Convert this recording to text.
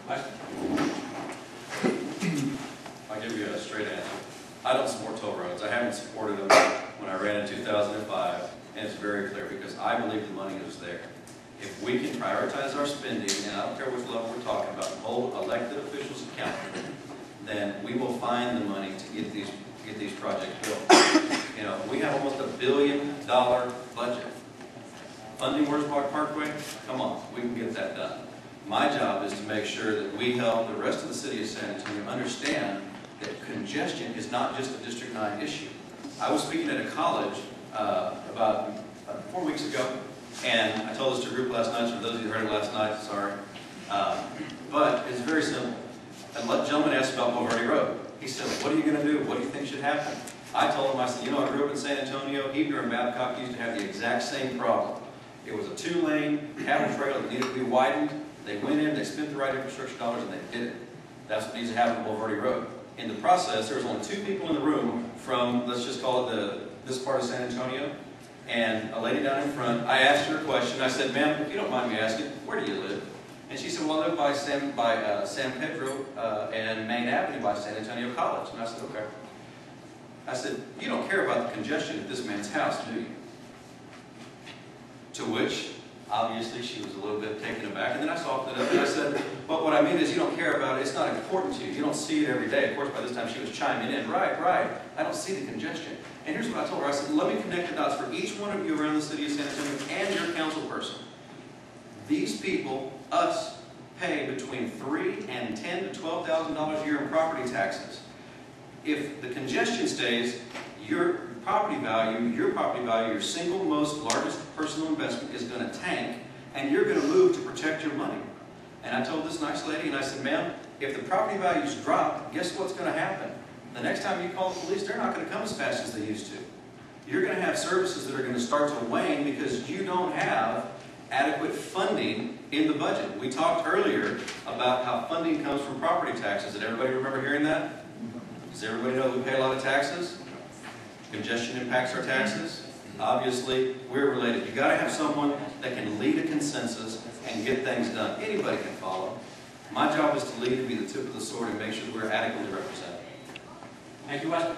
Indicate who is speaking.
Speaker 1: I'll give you a straight answer. I don't support toll roads. I haven't supported them when I ran in 2005, and it's very clear because I believe the money is there. If we can prioritize our spending, and I don't care which level we're talking about, and hold elected officials accountable, then we will find the money to get these projects built. You know, we have almost $1 billion budget. Funding Where's Parkway? Come on, we can get that done. My job is to make sure that we help the rest of the city of San Antonio understand that congestion is not just a District 9 issue. I was speaking at a college about 4 weeks ago, and I told this to a group last night, so for those of you who heard it last night, sorry. But it's very simple. And the gentleman asked about Boulevardy Road. He said, what are you going to do? What do you think should happen? I told him, I said, you know, I grew up in San Antonio. Hebner and Babcock used to have the exact same problem. It was a 2-lane cattle trail that needed to be widened. They went in, they spent the right infrastructure dollars, and they did it. That's what needs to happen on Boulevardy Road. In the process, there was only 2 people in the room from, let's just call it this part of San Antonio, and a lady down in front. I asked her a question. I said, ma'am, if you don't mind me asking, where do you live? And she said, well, I live by San Pedro and Main Avenue by San Antonio College. And I said, okay. I said, you don't care about the congestion at this man's house, do you? To which, obviously, she was a little bit taken aback. And then I softened it up and I said, but what I mean is you don't care about it. It's not important to you. You don't see it every day. Of course, by this time she was chiming in. Right, right. I don't see the congestion. And here's what I told her. I said, let me connect the dots for each one of you around the city of San Antonio and your council person. These people, us, pay between $3,000 and $10,000 to $12,000 a year in property taxes. If the congestion stays, your property value, your single most largest personal investment is going to tank, and you're going to move to protect your money. And I told this nice lady, and I said, ma'am, if the property values drop, guess what's going to happen? The next time you call the police, they're not going to come as fast as they used to. You're going to have services that are going to start to wane because you don't have adequate funding in the budget. We talked earlier about how funding comes from property taxes. Did everybody remember hearing that? Does everybody know that we pay a lot of taxes? Congestion impacts our taxes. Obviously, we're related. You've got to have someone that can lead a consensus and get things done. Anybody can follow. My job is to lead and be the tip of the sword and make sure that we're adequately represented.
Speaker 2: Thank you, Weston.